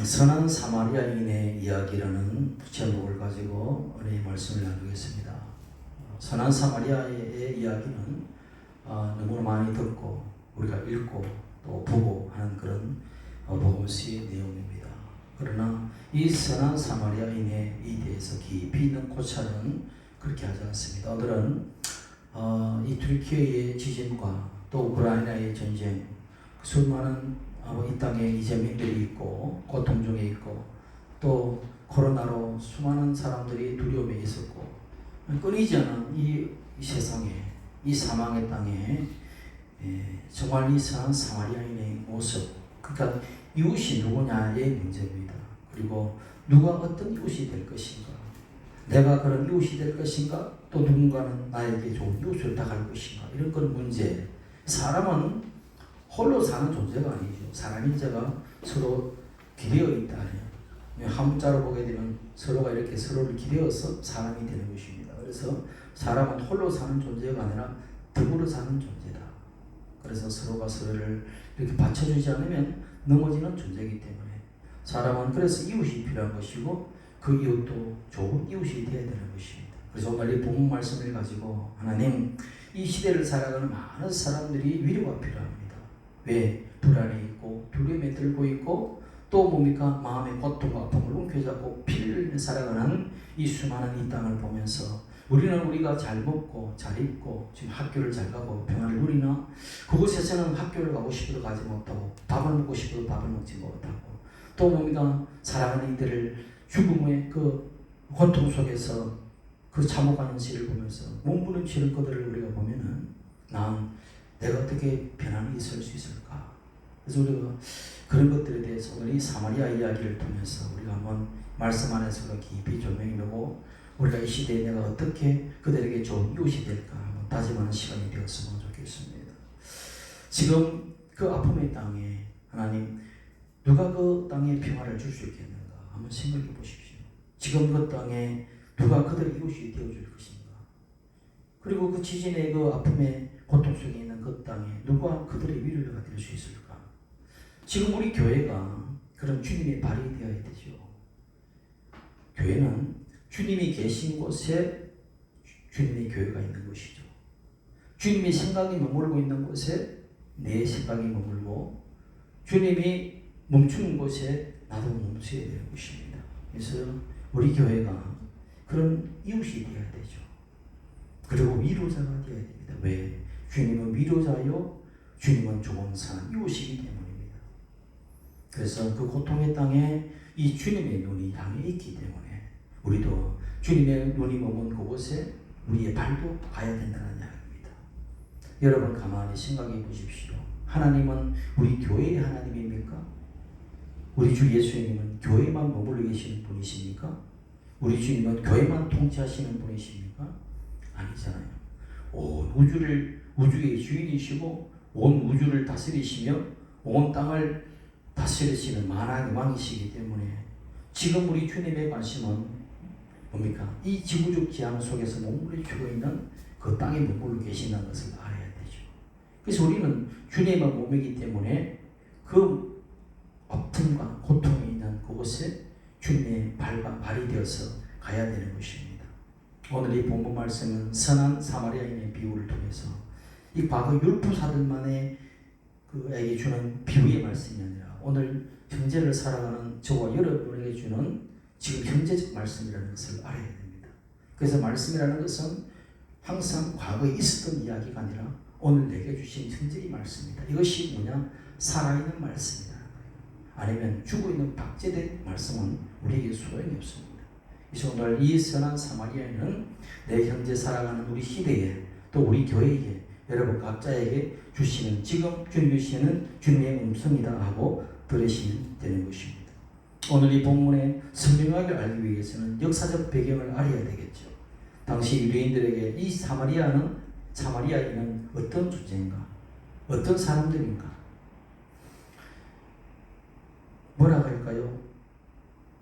선한 사마리아인의 이야기라는 제목을 가지고 우리 말씀을 나누겠습니다. 선한 사마리아의 이야기는 너무나 많이 듣고 우리가 읽고 또 보고 하는 그런 복음서의 내용입니다. 그러나 이 선한 사마리아인에 대해서 깊이 있는 고찰은 그렇게 하지 않습니다. 오늘은 이 튀르키예의 지진과 또 우크라이나의 전쟁, 수많은 이 땅에 이재민들이 있고 고통 중에 있고 또 코로나로 수많은 사람들이 두려움에 있었고 끊이지 않은 이 세상에 이 사망의 땅에 정말 이 선한 사마리아인의 모습, 그러니까 이웃이 누구냐의 문제입니다. 그리고 누가 어떤 이웃이 될 것인가, 내가 그런 이웃이 될 것인가, 또 누군가는 나에게 좋은 이웃을 당할 것인가, 이런 그런 문제. 사람은 홀로 사는 존재가 아니죠. 사람인자가 서로 기대어 있다. 한 문자로 보게 되면 서로가 이렇게 서로를 기대어서 사람이 되는 것입니다. 그래서 사람은 홀로 사는 존재가 아니라 더불어 사는 존재다. 그래서 서로가 서로를 이렇게 받쳐주지 않으면 넘어지는 존재이기 때문에 사람은 그래서 이웃이 필요한 것이고 그 이웃도 좋은 이웃이 되어야 되는 것입니다. 그래서 오늘 이 본문 말씀을 가지고 하나님, 이 시대를 살아가는 많은 사람들이 위로가 필요합니다. 왜? 불안에 있고 두려움에 들고 있고 또 뭡니까? 마음의 고통과 아픔을 움켜잡고 피를 흘리며 살아가는 이 수많은 이 땅을 보면서 우리가 잘 먹고 잘 입고 지금 학교를 잘 가고 평안을 누리나 그곳에서는 학교를 가고 싶어도 가지 못하고 밥을 먹고 싶어도 밥을 먹지 못하고 또 뭡니까? 사랑하는 이들을 죽음의 그 고통 속에서 그 참혹한 시를 보면서 몸부림치는 그들을 우리가 보면은 내가 어떻게 편안히 있을 수 있을까? 그래서 우리가 그런 것들에 대해서 오늘 이 사마리아 이야기를 통해서 우리가 한번 말씀 안에서 깊이 조명해보고 우리가 이 시대에 내가 어떻게 그들에게 좋은 이웃이 될까 한번 다짐하는 시간이 되었으면 좋겠습니다. 지금 그 아픔의 땅에 하나님, 누가 그 땅에 평화를 줄 수 있겠는가 한번 생각해 보십시오. 지금 그 땅에 누가 그들의 이웃이 되어줄 것인가? 그리고 그 지진의 그 아픔의 고통 속에 있는 그 땅에 누가 그들의 위로가 될 수 있을까? 지금 우리 교회가 그런 주님의 발이 되어야 되죠. 교회는 주님이 계신 곳에 주님의 교회가 있는 것이죠. 주님의 생각이 머물고 있는 곳에 내 생각이 머물고 주님이 멈추는 곳에 나도 멈춰야 되는 것입니다. 그래서 우리 교회가 그런 이웃이 되어야 되죠. 그리고 위로자가 되어야 됩니다. 왜? 주님은 위로자요, 주님은 좋은 사람, 이웃이기 때문입니다. 그래서 그 고통의 땅에 이 주님의 눈이 향해 있기 때문에 우리도 주님의 눈이 머문 그곳에 우리의 발도 가야 된다는 이야기입니다. 여러분 가만히 생각해 보십시오. 하나님은 우리 교회의 하나님입니까? 우리 주 예수님은 교회만 머물러 계시는 분이십니까? 우리 주님은 교회만 통치하시는 분이십니까? 아니잖아요. 온 우주의 주인이시고 온 우주를 다스리시며 온 땅을 다스리시는 만왕의 왕이시기 때문에 지금 우리 주님의 관심은 뭡니까? 이 지구적 재앙 속에서 머무르고 있는 그 땅에 머물러 계신다는 것을 알아야 되죠. 그래서 우리는 주님의 몸이기 때문에 그 아픔과 고통이 있는 그곳에 주님의 발이 되어서 가야 되는 것입니다. 오늘 이 본문 말씀은 선한 사마리아인의 비유를 통해서 이 과거 율법사들만의 그에게 주는 비유의 말씀이 아니라 오늘 현재를 살아가는 저와 여러분에게 주는 지금 현재적 말씀이라는 것을 알아야 됩니다. 그래서 말씀이라는 것은 항상 과거에 있었던 이야기가 아니라 오늘 내게 주신 현재의 말씀이다. 이것이 뭐냐? 살아있는 말씀이다. 아니면 죽어있는 박제된 말씀은 우리에게 소용이 없습니다. 그래서 오늘 이 선한 사마리아인은 내 현재 살아가는 우리 시대에 또 우리 교회에 여러분 각자에게 주시는 지금 주님이 주시는 주님의 음성이다 하고 들으시면 되는 것입니다. 오늘 이 본문의 선명하게 알기 위해서는 역사적 배경을 알아야 되겠죠. 당시 유대인들에게 이 사마리아인은 어떤 존재인가? 어떤 사람들인가? 뭐라 할까요?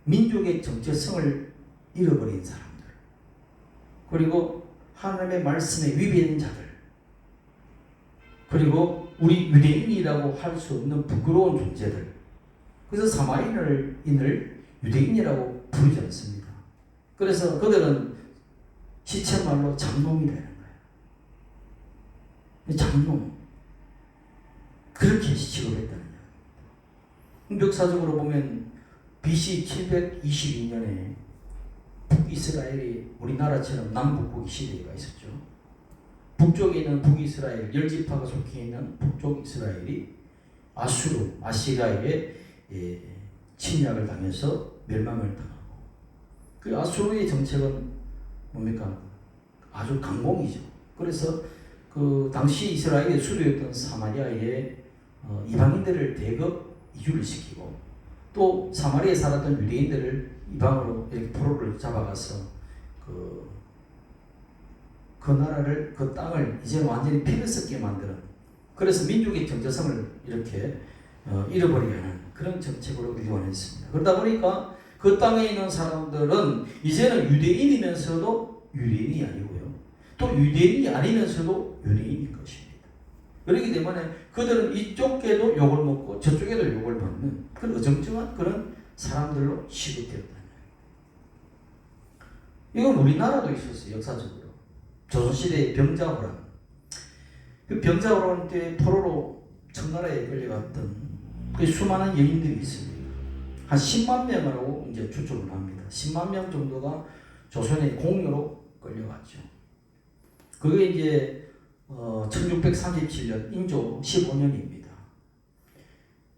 민족의 정체성을 잃어버린 사람들, 그리고 하나님의 말씀에 위배된 자들, 그리고 우리 유대인이라고 할 수 없는 부끄러운 존재들, 그래서 사마리아인을 유대인이라고 부르지 않습니다. 그래서 그들은 시체말로 장놈이 되는 거예요. 장놈. 그렇게 취급했다는 거예요. 역사적으로 보면 BC 722년에 북이스라엘이 우리나라처럼 남북국이 시대가 있었죠. 북쪽에 있는 북이스라엘 10지파가 속해 있는 북쪽 이스라엘이 아시리아의 침략을 당해서 멸망을 당하고, 그 아수르의 정책은 뭡니까? 아주 강공이죠. 그래서 그 당시 이스라엘의 수도였던 사마리아에 이방인들을 대거 이주를 시키고, 또 사마리아에 살았던 유대인들을 이방으로 이렇게 포로를 잡아가서 그 나라를, 그 땅을 이제 완전히 피를 섞게 만드는, 그래서 민족의 정체성을 이렇게 잃어버리게 하는 그런 정책으로 일관했습니다. 그러다 보니까 그 땅에 있는 사람들은 이제는 유대인이면서도 유대인이 아니고요, 또 유대인이 아니면서도 유대인인 것입니다. 그렇기 때문에 그들은 이쪽에도 욕을 먹고 저쪽에도 욕을 먹는 그런 어정쩡한 그런 사람들로 취급되었다. 이건 우리나라도 있었어요. 역사적으로 조선시대의 병자호란. 그 병자호란 때 포로로 청나라에 끌려갔던 그 수많은 여인들이 있습니다. 한 10만 명이라고 이제 추측을 합니다. 10만 명 정도가 조선의 공유로 끌려갔죠. 그게 이제 1637년 인조 15년입니다.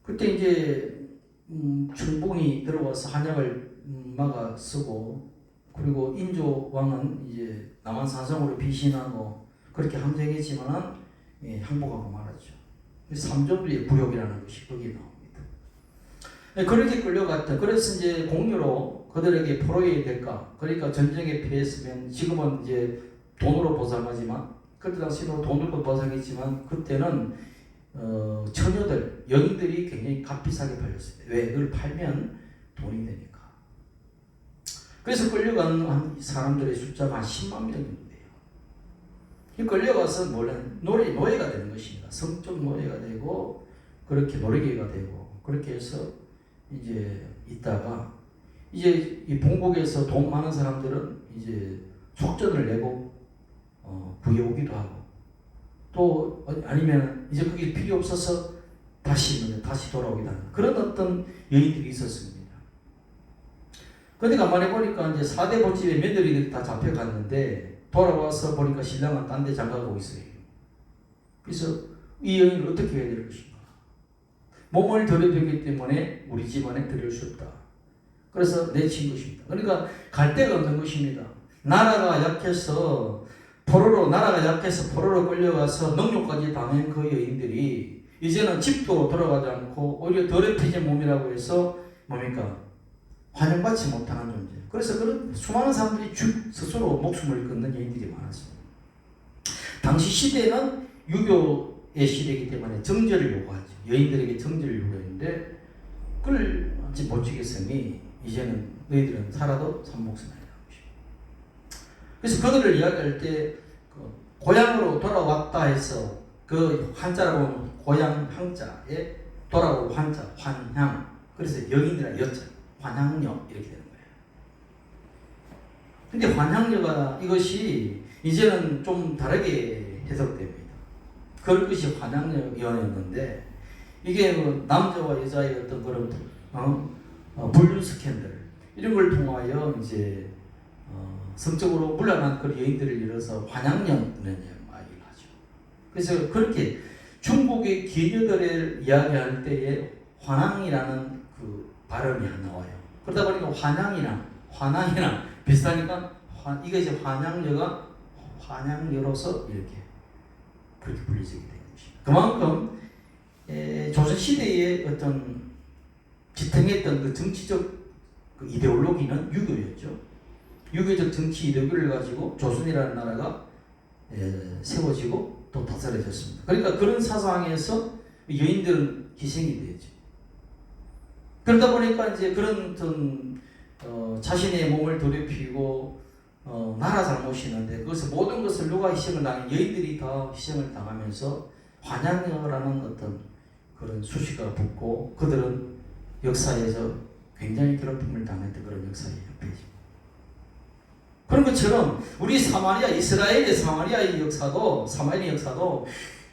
그때 이제 청봉이 들어와서 한약을 막아 쓰고, 그리고 인조 왕은 이제 남한 산성으로 피신하고 그렇게 함정했지만 항복하고 말았죠. 삼조주의 부역이라는 것이 거기에 나옵니다. 그렇게 끌려갔다. 그래서 이제 공유로 그들에게 포로의 대가, 그러니까 전쟁에 패했으면 지금은 이제 돈으로 보상하지만, 그때 당시는 돈으로 보상했지만 그때는 처녀들, 여인들이 굉장히 값비싸게 팔렸습니다. 왜? 그걸 팔면 돈이 되니까. 그래서 끌려간 사람들의 숫자가 한 10만 명 정도 돼요. 끌려가서 노예가 되는 것입니다. 성적 노예가 되고, 그렇게 노예가 되고, 그렇게 해서 이제 있다가, 이제 이 본국에서 돈 많은 사람들은 이제 속전을 내고 구해오기도 하고, 또 아니면 이제 그게 필요 없어서 다시 돌아오기도 하는 그런 어떤 여인들이 있었습니다. 근데 가만히 보니까 이제 4대 본집의 며느리들이 다 잡혀갔는데 돌아와서 보니까 신랑은 딴 데 장가가고 있어요. 그래서 이 여인을 어떻게 해야 될 것인가? 몸을 더럽히기 때문에 우리 집안에 들여올 수 없다. 그래서 내친 것입니다. 그러니까 갈 데가 없는 것입니다. 나라가 약해서 포로로 끌려가서 능욕까지 당한 그 여인들이 이제는 집도 돌아가지 않고 오히려 더럽혀진 몸이라고 해서 뭡니까? 환영받지 못하는 존재. 그래서 그런 수많은 사람들이 스스로 목숨을 끊는 여인들이 많았습니다. 당시 시대는 유교의 시대이기 때문에 정절을 요구하죠. 여인들에게 정절을 요구했는데 그걸 못 지켰으니 이제는 너희들은 살아도 산목선이라는 것입니다. 그래서 그들을 이야기할 때 고향으로 돌아왔다 해서 그 한자라고 고향 항자에 돌아올 환자, 환향. 그래서 여인이라 여자, 환향녀 이렇게 되는 거예요. 근데 환향녀가 이것이 이제는 좀 다르게 해석됩니다. 그럴 것이 환향녀였는데 이게 남자와 여자의 어떤 그런 불륜 스캔들 이런 걸 통하여 이제 성적으로 물러난 그 여인들을 이뤄서 환향녀라는 말을 하죠. 그래서 그렇게 중국의 기녀들을 이야기할 때에 환향이라는 그 발음이 나와요. 그러다 보니까 환향이랑 비슷하니까 이것이 환향녀가 환향녀로서 이렇게 그렇게 불리지게 된 것입니다. 그만큼 조선시대의 어떤 지탱했던 그 정치적 그 이데올로기는 유교였죠. 유교적 정치 이데올로기를 가지고 조선이라는 나라가 세워지고 또 다스려졌습니다. 그러니까 그런 사상에서 여인들은 희생이 되죠. 그러다 보니까 이제 그런 어떤 자신의 몸을 더럽히고 나라 잘못이 있는데 그것을 모든 것을 누가 희생을 당해 여인들이 다 희생을 당하면서 환향녀라는 어떤 그런 수식어가 붙고 그들은 역사에서 굉장히 괴롭힘을 당했던 그런 역사의 협회죠. 그런 것처럼 우리 사마리아, 이스라엘의 사마리아의 역사도, 사마리아 역사도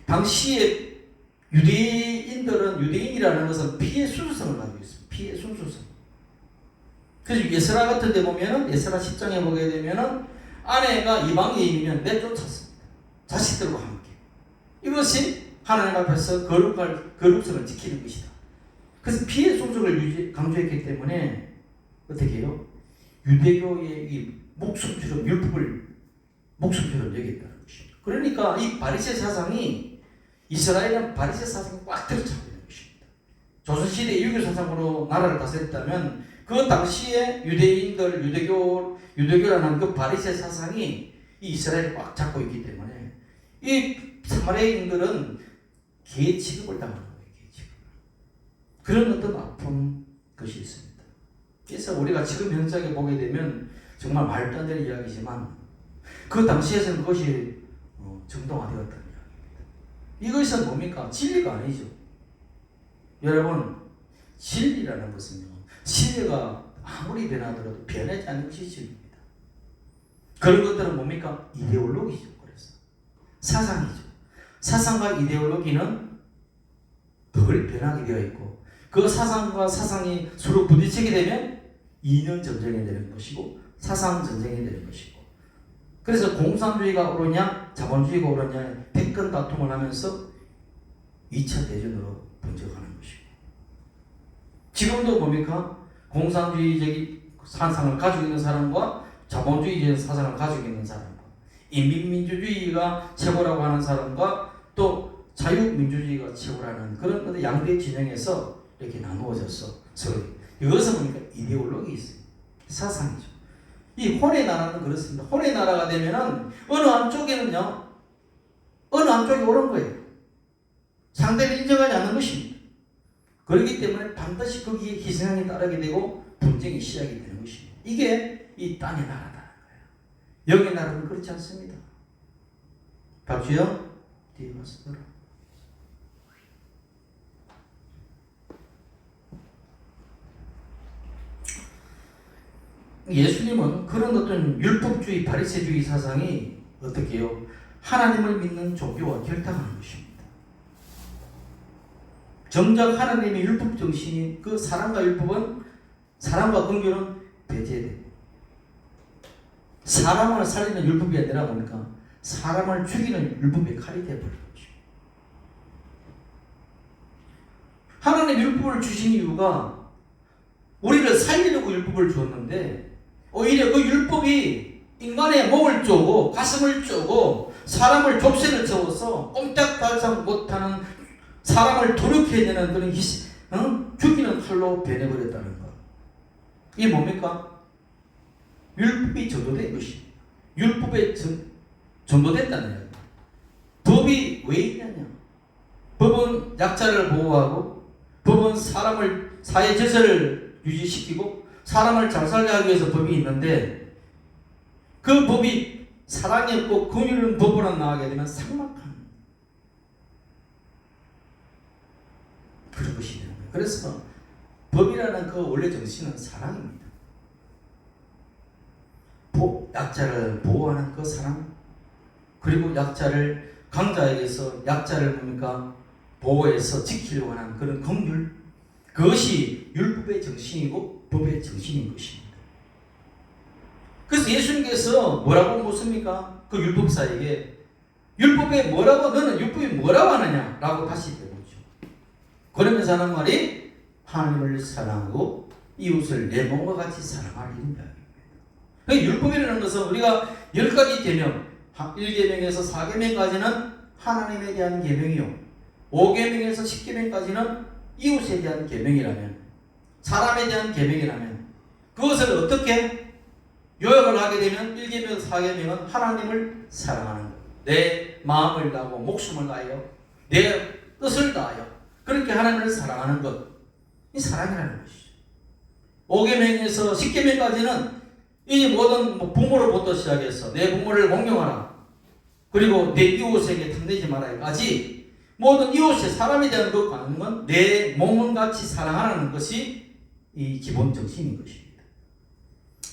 당시에 유대인이라는 것은 피의 순수성을 가지고 있습니다. 피의 순수성. 그래서 예스라 같은 데 보면은, 예스라 10장에 보게 되면은 아내가 이방인이면 내쫓았습니다. 자식들과 함께. 이것이 하나님 앞에서 거룩성을 지키는 것이다. 그래서 피의 순수를 강조했기 때문에 어떻게 해요? 유대교의 이 목숨처럼 율법을 목숨처럼 여겼다는 것입니다. 그러니까 이 바리새 사상이, 이스라엘은 바리새 사상이 꽉 들어차고 있는 것입니다. 조선시대 유교 사상으로 나라를 다스렸다면 그 당시에 유대인들, 유대교라는 그 바리새 사상이 이 이스라엘을 꽉 잡고 있기 때문에 이 사마리아인들은 개 취급을 당하는 거예요. 개 취급. 그런 어떤 아픈 것이 있습니다. 그래서 우리가 지금 현장에 보게 되면 정말 말도 안 되는 이야기지만 그 당시에서는 그것이 정당화되었다는 이야기입니다. 이것은 뭡니까? 진리가 아니죠. 여러분, 진리라는 것은요, 진리가 아무리 변하더라도 변하지 않는 것이 진리입니다. 그런 것들은 뭡니까? 이데올로기죠. 그래서 사상이죠. 사상과 이데올로기는 늘 변하게 되어 있고, 그 사상과 사상이 서로 부딪히게 되면 이념 전쟁이 되는 것이고 사상 전쟁이 되는 것이고, 그래서 공산주의가 옳으냐 자본주의가 옳으냐 백건 다툼을 하면서 2차 대전으로 번져가는 것이고, 지금도 뭡니까? 공산주의적인 사상을 가지고 있는 사람과 자본주의적인 사상을 가지고 있는 사람과, 인민민주주의가 최고라고 하는 사람과 또 자유민주주의가 최고라는 그런 양대 진영에서 이렇게 나누어져서 서로, 이것은 뭡니까? 이데올로기 있어요. 사상이죠. 이 혼의 나라는 그렇습니다. 혼의 나라가 되면은 어느 한쪽에는요, 어느 한쪽이 옳은 거예요. 상대를 인정하지 않는 것입니다. 그렇기 때문에 반드시 거기에 희생이 따르게 되고 분쟁이 시작이 되는 것입니다. 이게 이 땅의 나라다는 거예요. 영의 나라는 그렇지 않습니다. 박주영 뒤에 가서 들어. 예수님은 그런 어떤 율법주의, 바리새주의 사상이 어떻게 해요? 하나님을 믿는 종교와 결탁하는 것입니다. 정작 하나님의 율법 정신이, 그 사랑과 율법은, 사랑과 긍휼은 배제돼요. 사람을 살리는 율법이 아니라 뭡니까? 사람을 죽이는 율법의 칼이 되어버린 것입니다. 하나님 율법을 주신 이유가 우리를 살리려고 율법을 주었는데, 오히려 그 율법이 인간의 몸을 쪼고 가슴을 쪼고 사람을 좁새를 채워서 꼼짝달싹 못하는, 사람을 도륙해내는 그런 죽이는 칼로 변해버렸다는 것. 이게 뭡니까? 율법이 전도된 것입니다. 율법에 전도됐다는 이야기. 법이 왜 있냐냐? 법은 약자를 보호하고, 법은 사회 질서를 유지시키고, 사람을 잘 살게 하기 위해서 법이 있는데, 그 법이 사랑이 없고 긍휼은 법으로 나가게 되면 삭막한 그런 것이 되는 거예요. 그래서 법이라는 그 원래 정신은 사랑입니다. 약자를 보호하는 그 사랑, 그리고 약자를, 강자에게서 약자를 뭡니까? 보호해서 지키려고 하는 그런 긍휼, 그것이 율법의 정신이고 법의 정신인 것입니다. 그래서 예수님께서 뭐라고 묻습니까? 그 율법사에게, 율법에 뭐라고, 너는 율법이 뭐라고 하느냐? 라고 다시 배우죠. 그러면서 하는 말이 하나님을 사랑하고 이웃을 내 몸과 같이 사랑하라, 이런 이야기입니다. 율법이라는 것은 우리가 10가지 계명, 1계명에서 4계명까지는 하나님에 대한 계명이요, 5계명에서 10계명까지는 이웃에 대한 계명이라면, 사람에 대한 계명이라면, 그것을 어떻게 요약을 하게 되면 1계명, 4계명은 하나님을 사랑하는 것, 내 마음을 다하고 목숨을 다하여 내 뜻을 다하여 그렇게 하나님을 사랑하는 것, 이 사랑이라는 것이죠. 5계명에서 10계명까지는 이 모든 부모로부터 시작해서 내 부모를 공경하라, 그리고 내 이웃에게 탐내지 말아야까지 모든 이웃의 사람에 대한 그 관념은 내 몸은 같이 사랑하라는 것이 이 기본 정신인 것입니다.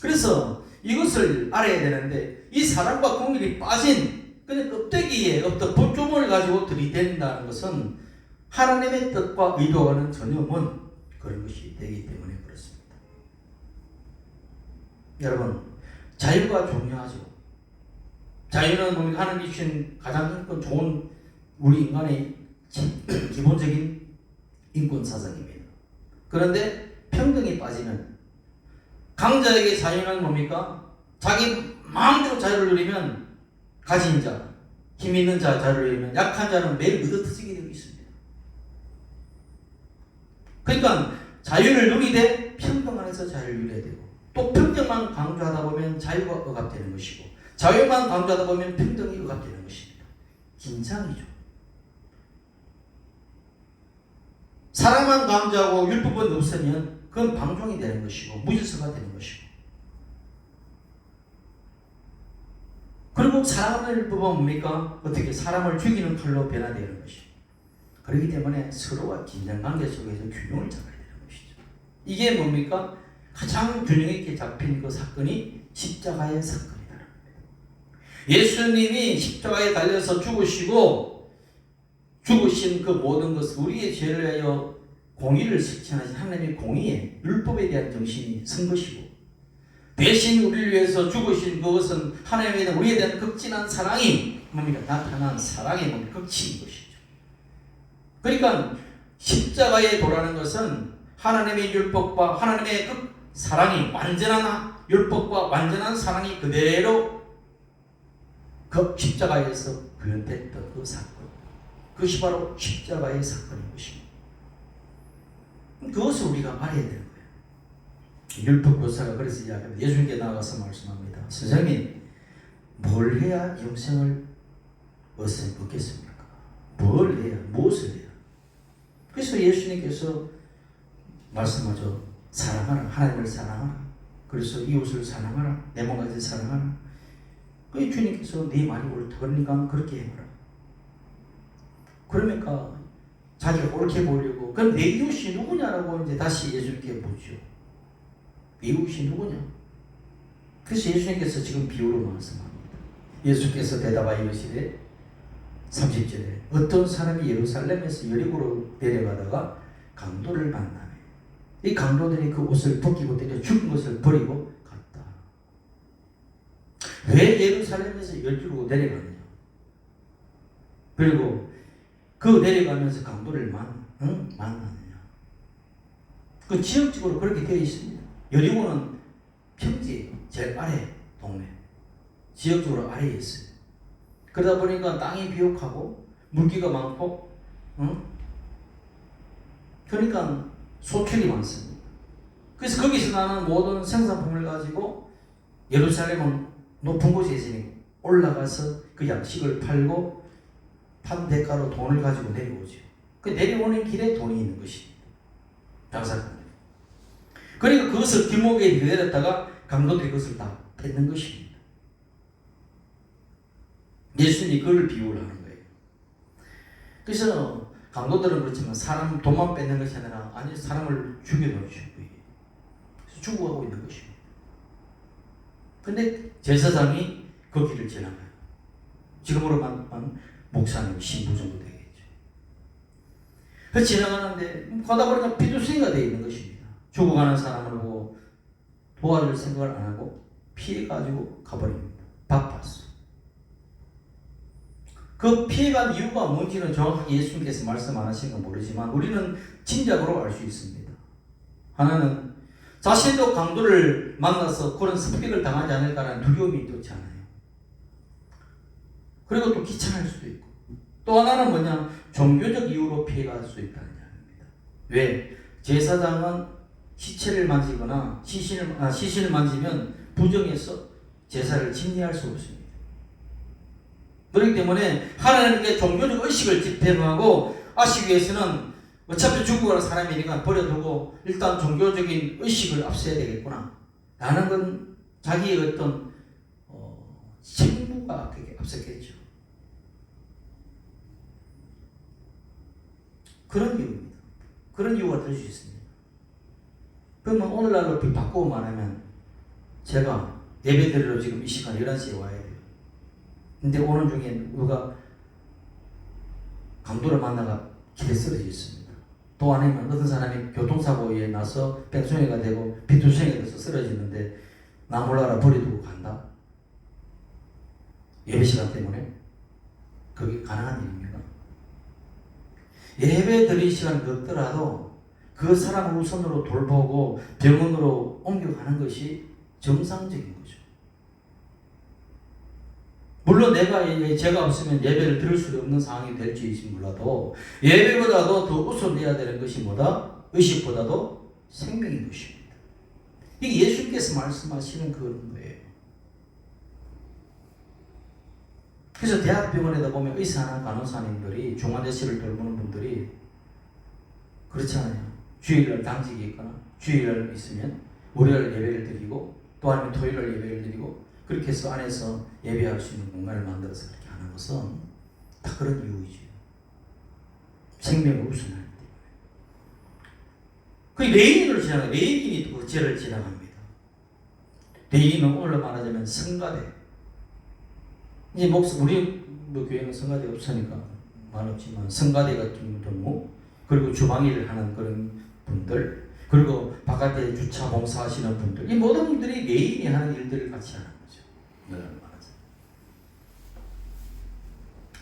그래서 이것을 알아야 되는데 이 사랑과 공일이 빠진 그냥 껍데기에 어떤 볼조물을 가지고 들이댄다는 것은 하나님의 뜻과 의도와는 전혀 먼 그런 것이 되기 때문에 그렇습니다. 여러분, 자유가 중요하죠. 자유는 하나님이 주신 가장 좋은 우리 인간의 기본적인 인권 사상입니다. 그런데 평등이 빠지면 강자에게 자유는 뭡니까? 자기 마음대로 자유를 누리면 가진 자, 힘 있는 자 자유를 누리면 약한 자는 매일 의젓해지게 되고 있습니다. 그러니까 자유를 누리되 평등 안에서 자유를 누려야 되고 또 평등만 강조하다 보면 자유가 억압되는 것이고 자유만 강조하다 보면 평등이 억압되는 것입니다. 긴장이죠. 사랑만 강조하고 율법은 없으면 그건 방종이 되는 것이고 무질서가 되는 것이고 그리고 사랑하는 율법은 뭡니까? 어떻게 사람을 죽이는 칼로 변화되는 것이죠. 그렇기 때문에 서로와 긴장관계 속에서 균형을 잡아야 되는 것이죠. 이게 뭡니까? 가장 균형 있게 잡힌 그 사건이 십자가의 사건이다. 예수님이 십자가에 달려서 죽으신 그 모든 것을 우리의 죄를 위하여 공의를 실천하신 하나님의 공의에 율법에 대한 정신이 선 것이고 대신 우리를 위해서 죽으신 그것은 하나님에 대한 우리에 대한 극진한 사랑이 뭡니까? 나타난 사랑의 극치인 것이죠. 그러니까 십자가에 도라는 것은 하나님의 율법과 하나님의 그 사랑이 완전한 율법과 완전한 사랑이 그대로 그 십자가에서 표현됐던 그 사건, 그것이 바로 십자가의 사건인 것입니다. 그것을 우리가 알아야 되는 거예요. 율법 교사가 그래서 이야기합니다. 예수님께 나가서 말씀합니다. 선생님, 뭘 해야 영생을 얻겠습니까? 뭘 해야, 무엇을 해야? 그래서 예수님께서 말씀하죠. 사랑하라. 하나님을 사랑하라. 그래서 이웃을 사랑하라. 내 몸까지 사랑하라. 그 주님께서 네 말이 옳다. 그러니까 그렇게 해봐라. 그러니까 자기가 옳게 보려고 그럼 내 이웃이 누구냐라고 이제 다시 예수님께 묻죠. 내 이웃이 누구냐? 그래서 예수님께서 지금 비유로 말씀합니다. 예수께서 대답하여 이르시되 30절에 어떤 사람이 예루살렘에서 여리고로 내려가다가 강도를 만나매 이 강도들이 그 옷을 벗기고 때려 죽은 것을 버리고 갔다. 왜 예루살렘에서 여리고로 내려가느냐? 그리고 그 내려가면서 강도를 만나느냐? 그 지역적으로 그렇게 되어 있습니다. 여리고는 평지 제일 아래 동네 지역적으로 아래에 있어요. 그러다 보니까 땅이 비옥하고 물기가 많고 그러니까 소출이 많습니다. 그래서 거기서 나는 모든 생산품을 가지고 예루살렘은 높은 곳에 있으니 올라가서 그 양식을 팔고 판 대가로 돈을 가지고 내려오죠. 그 내려오는 길에 돈이 있는 것입니다. 장사꾼. 그러니까 그것을 길목에 내렸다가 강도들이 그것을 다 뺏는 것입니다. 예수님이 그걸 비유를 하는 거예요. 그래서 강도들은 그렇지만 사람 돈만 뺏는 것이 아니라 아니 사람을 죽여놓죠. 그래서 죽어가고 있는 것입니다. 근데 제사장이 그 길을 지나가요. 지금으로만 목사님 신부 정도 되겠죠. 그 지나가는데 가다 보니까 피투성이가 되어 있는 것입니다. 죽어가는 사람을 보고 도와줄 생각을 안 하고 피해가지고 가버립니다. 바빴어. 그 피해간 이유가 뭔지는 정확하게 예수님께서 말씀 안 하시는 건 모르지만 우리는 짐작으로 알 수 있습니다. 하나는 자신도 강도를 만나서 그런 습격을 당하지 않을까라는 두려움이 있지 않아요. 그리고 또 귀찮을 수도 있고 또 하나는 뭐냐 종교적 이유로 피해갈 수 있다는 이야기입니다. 왜? 제사장은 시체를 만지거나 시신을 만지면 부정해서 제사를 진리할 수 없습니다. 그렇기 때문에 하나님께 종교적 의식을 집행하고 하시기 위해서는 어차피 죽어가는 사람이니까 버려두고 일단 종교적인 의식을 앞서야 되겠구나 라는 건 자기의 어떤 책무가 그게 앞섰겠죠. 그런 이유입니다. 그런 이유가 될 수 있습니다. 그러면 오늘날로 바꾸고 말하면 제가 예배드리러 지금 이 시간 11시에 와야 돼요. 근데 오는 중에 누가 강도를 만나가 길에 쓰러져 있습니다. 또 아니면 어떤 사람이 교통사고에 나서 뺑소니가 되고 비투성이가 돼서 쓰러지는데 나 몰라라 버려두고 간다. 예배 시간 때문에 그게 가능한 일입니까? 예배 드릴 시간이 없더라도 그 사람을 우선으로 돌보고 병원으로 옮겨가는 것이 정상적인 거죠. 물론 제가 없으면 예배를 드릴 수 없는 상황이 될지 몰라도 예배보다도 더 우선해야 되는 것이 뭐다? 의식보다도 생명인 것입니다. 이게 예수님께서 말씀하시는 그런 거예요. 그래서 대학병원에다 보면 의사나 간호사님들이 중환자실을 돌보는 분들이 그렇지 않아요. 주일날 당직이 있거나 주일날 있으면 월요일 예배를 드리고 또 아니면 토요일날 예배를 드리고 그렇게 해서 안에서 예배할 수 있는 공간을 만들어서 그렇게 하는 것은 다 그런 이유이죠. 생명을 우선하기 때문에. 그 레인을 지나가요. 레인이 그 죄를 지나갑니다. 레인은 오늘로 말하자면 성가대. 이제 우리 교회는 성가대 없으니까 말 없지만 성가대 같은 경우 그리고 주방일을 하는 그런 분들 그리고 바깥에 주차 봉사하시는 분들 이 모든 분들이 레인이 하는 일들을 같이 하는 거죠.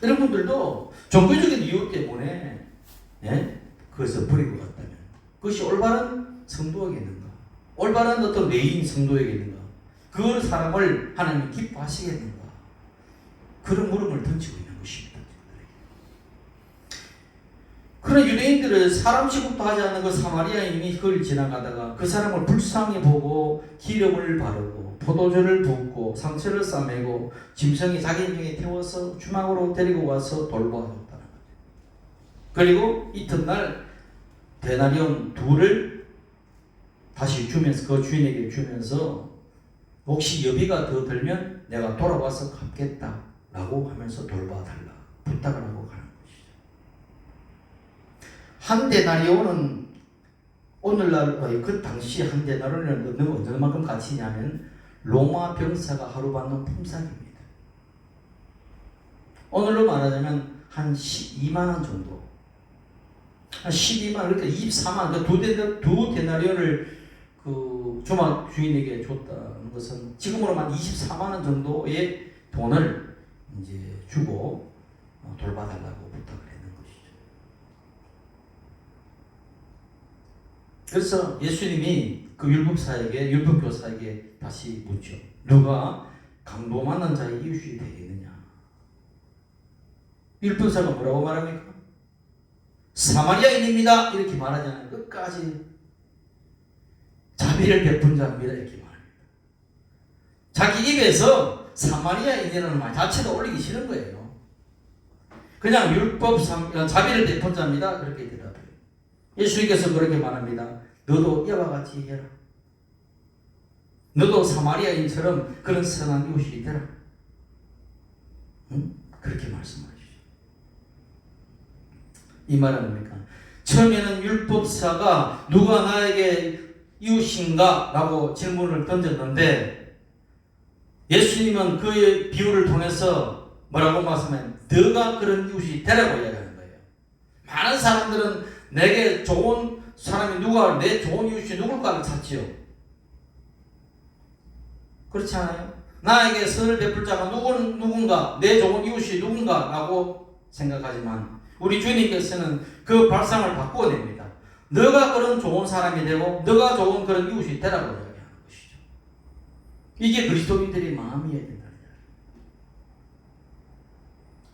이런 분들도 종교적인 이유 때문에 그것을 버리고 갔다면 그것이 올바른 성도에게있는가 올바른 어떤 레인 성도에게있는가 그 사람을 하나님 기뻐하시겠는가 그런 물음을 던지고 있는 것입니다. 그런 유대인들은 사람 취급도 하지 않는 그 사마리아인이 그걸 지나가다가 그 사람을 불쌍히 보고 기름을 바르고 포도주를 붓고 상처를 싸매고 짐승이 자기 인중에 태워서 주막으로 데리고 와서 돌보아줬다는 거죠. 그리고 이튿날 데나리온 2를 다시 주면서 그 주인에게 주면서 혹시 여비가 더 들면 내가 돌아와서 갚겠다 라고 하면서 돌봐달라 부탁을 하고 가는 것이죠. 한 데나리온은 오늘날 그 당시 한 데나리온은 얼마만큼 가치냐면 로마 병사가 하루 받는 품삯입니다. 오늘로 말하자면 한 12만원 정도 한 12만원 그러니까 24만원 두 데나리온을 그 주막 주인에게 줬다는 것은 지금으로만 24만원 정도의 돈을 이제 주고 돌봐달라고 부탁을 했는 것이죠. 그래서 예수님이 그 율법교사에게 다시 묻죠. 누가 강도 만난 자의 이웃이 되겠느냐? 율법사가 뭐라고 말합니까? 사마리아인입니다. 이렇게 말하지 않아요. 끝까지 자비를 베푼 자입니다. 이렇게 말합니다. 자기 입에서 사마리아인이라는 말 자체도 올리기 싫은 거예요. 그냥 자비를 베푼 자입니다. 그렇게 대답해요. 예수님께서 그렇게 말합니다. 너도 이와 같이 해라. 너도 사마리아인처럼 그런 선한 이웃이 되라. 응? 그렇게 말씀하시죠. 이 말은 뭡니까? 처음에는 율법사가 누가 나에게 이웃인가? 라고 질문을 던졌는데 예수님은 그의 비유를 통해서 뭐라고 말씀하면 너가 그런 이웃이 되라고 이야기하는 거예요. 많은 사람들은 내게 좋은 사람이 내 좋은 이웃이 누굴까를 찾지요. 그렇지 않아요? 나에게 선을 베풀 자가 누군가 내 좋은 이웃이 누군가 라고 생각하지만 우리 주님께서는 그 발상을 바꾸어냅니다. 너가 그런 좋은 사람이 되고 너가 좋은 그런 이웃이 되라고 이야기하는 것이죠. 이게 그리스도인들의 마음이어야 된다.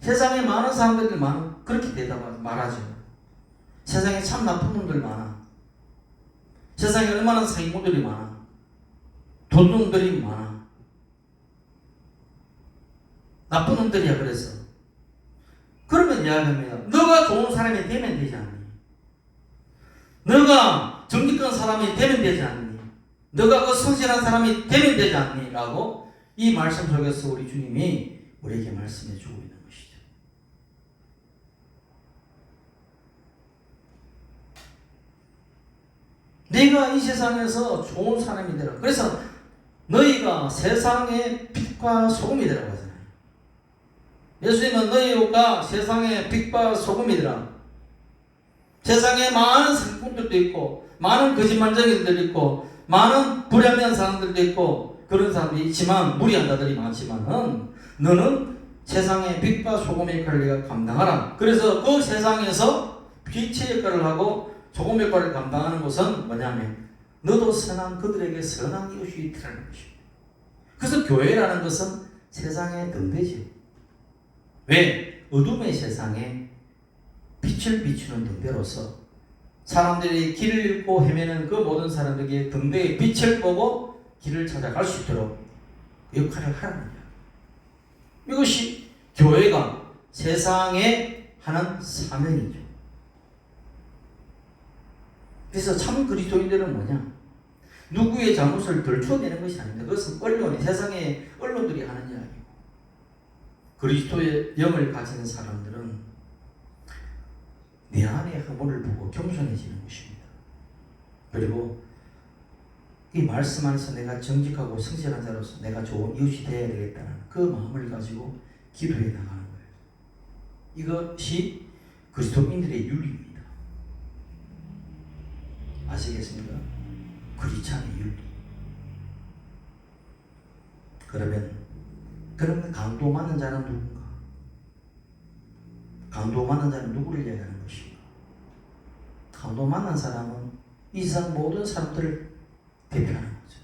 세상에 많은 사람들이 그렇게 말하죠. 세상에 참 나쁜 놈들 많아. 세상에 얼마나 사기꾼들이 많아. 돈놈들이 많아. 나쁜 놈들이야. 그래서 그러면 이야기합니다. 너가 좋은 사람이 되면 되지 않니? 너가 정직한 사람이 되면 되지 않니? 너가 성실한 사람이 되면 되지 않니? 라고 이 말씀 속에서 우리 주님이 우리에게 말씀해 주고 있는 것이죠. 네가 이 세상에서 좋은 사람이 되라. 그래서 너희가 세상의 빛과 소금이 되라고 하잖아요. 예수님은 너희가 세상의 빛과 소금이 되라. 세상에 많은 상품들도 있고 많은 거짓말쟁이들도 있고 많은 불합리한 사람들도 있고 그런 사람들이 있지만 무리한 자들이 많지만은 너는 세상의 빛과 소금의 역할을 네가 감당하라. 그래서 그 세상에서 빛의 역할을 하고 소금 역할을 감당하는 것은 뭐냐면 너도 선한 그들에게 선한 이웃이 되라는 것입니다. 그래서 교회라는 것은 세상의 등대지요. 왜? 어둠의 세상에 빛을 비추는 등대로서 사람들이 길을 잃고 헤매는 그 모든 사람들에게 등대의 빛을 보고 길을 찾아갈 수 있도록 역할을 하라는 거예요. 이것이 교회가 세상에 하는 사명이죠. 그래서 참 그리스도인들은 뭐냐? 누구의 잘못을 들춰내는 것이 아닙니다. 그것은 언론이, 세상의 언론들이 하는 이야기고, 그리스도의 영을 가진 사람들은 내 안의 허물을 보고 겸손해지는 것입니다. 그리고 이 말씀 안에서 내가 정직하고 성실한 자로서 내가 좋은 이웃이 되어야 되겠다는 그 마음을 가지고 기도해 나가는 거예요. 이것이 그리스도인들의 윤리입니다. 아시겠습니까? 크리스찬의 윤리. 그러면 강도 맞는 자는 누군가? 강도 맞는 자는 누구를 얘기하는 것인가? 강도 맞는 사람은 이 세상 모든 사람들을 대표하는 거죠.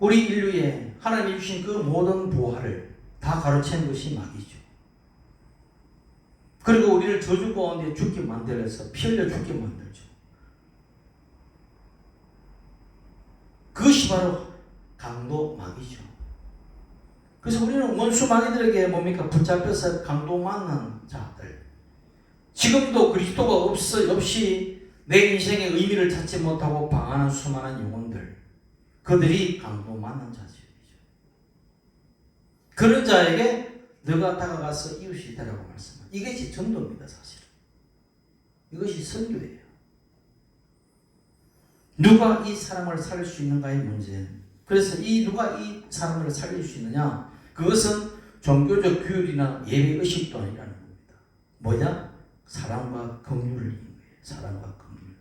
우리 인류에 하나님이 주신 그 모든 보화를 다 가로채는 것이 마귀죠. 그리고 우리를 저주 가운데 죽게 만들어서 피 흘려 죽게 만들죠. 그것이 바로 강도 마귀죠. 그래서 우리는 원수 마귀들에게 뭡니까? 붙잡혀서 강도 맞는 자들. 지금도 그리스도가 없이 내 인생의 의미를 찾지 못하고 방황하는 수많은 영혼들. 그들이 강도 맞는 자들이죠. 그런 자에게 너가 다가가서 이웃이 되라고 말씀합니다. 이것이 전도입니다, 사실. 이것이 선교예요. 누가 이 사람을 살릴 수 있는가의 문제. 그래서 누가 이 사람을 살릴 수 있느냐? 그것은 종교적 규율이나 예배 의식도 아니라는 겁니다. 뭐냐? 사랑과 긍휼을 이긴 거예요. 사랑과 긍휼.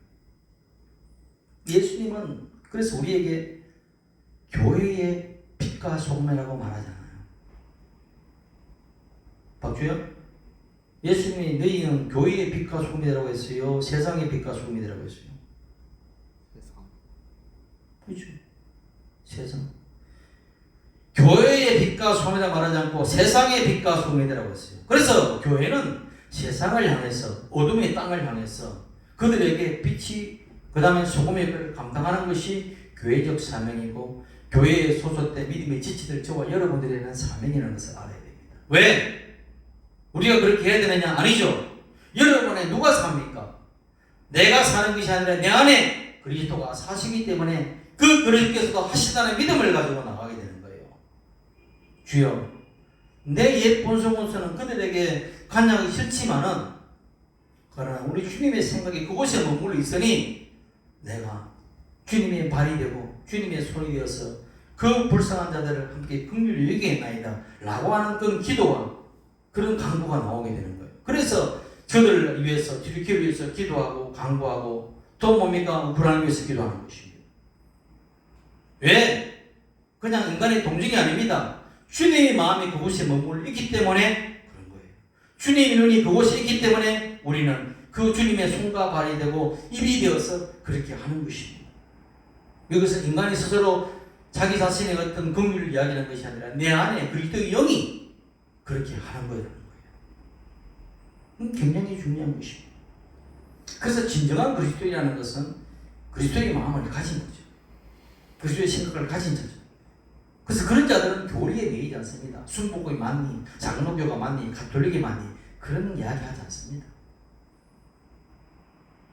예수님은 그래서 우리에게 교회의 빛과 소금이라고 말하잖아요. 박주영? 예수님이 너희는 교회의 빛과 소금이라고 했어요? 세상의 빛과 소금이라고 했어요? 그렇죠. 세상. 교회의 빛과 소금이라고 말하지 않고 세상의 빛과 소금이라고 했어요. 그래서 교회는 세상을 향해서 어둠의 땅을 향해서 그들에게 빛이 그 다음에 소금의 역할을 감당하는 것이 교회적 사명이고 교회에 소속된 믿음의 지치들 저와 여러분들이 하는 사명이라는 것을 알아야 됩니다. 왜? 우리가 그렇게 해야 되느냐? 아니죠. 여러분의 누가 삽니까? 내가 사는 것이 아니라 내 안에 그리스도가 사시기 때문에 그 그리스도께서도 하시다는 믿음을 가지고 나가게 되는 거예요. 주여, 내 옛 본성으로서는 그들에게 관여하기 싫지만은 그러나 우리 주님의 생각이 그곳에 머물러 있으니 내가 주님의 발이 되고 주님의 손이 되어서 그 불쌍한 자들을 함께 긍휼히 여기겠나이다 라고 하는 그런 기도와 그런 강구가 나오게 되는 거예요. 그래서 저들을 위해서, 뒤를 위해서 기도하고 강구하고 또 뭡니까? 불안을 위해서 기도하는 것입니다. 왜? 그냥 인간의 동정이 아닙니다. 주님의 마음이 그곳에 머물러 있기 때문에 그런 거예요. 주님의 눈이 그곳에 있기 때문에 우리는 그 주님의 손과 발이 되고 입이 되어서 그렇게 하는 것입니다. 이것은 인간이 스스로 자기 자신의 어떤 긍휼을 이야기하는 것이 아니라 내 안에 그리스도의 영이 그렇게 하는 거라는 거예요. 굉장히 중요한 것입니다. 그래서 진정한 그리스도인이라는 것은 그리스도의 마음을 가진 거죠. 그리스도의 생각을 가진 자죠. 그래서 그런 자들은 교리에 매이지 않습니다. 순복음이 맞니, 장로교가 맞니, 가톨릭이 맞니 그런 이야기 하지 않습니다.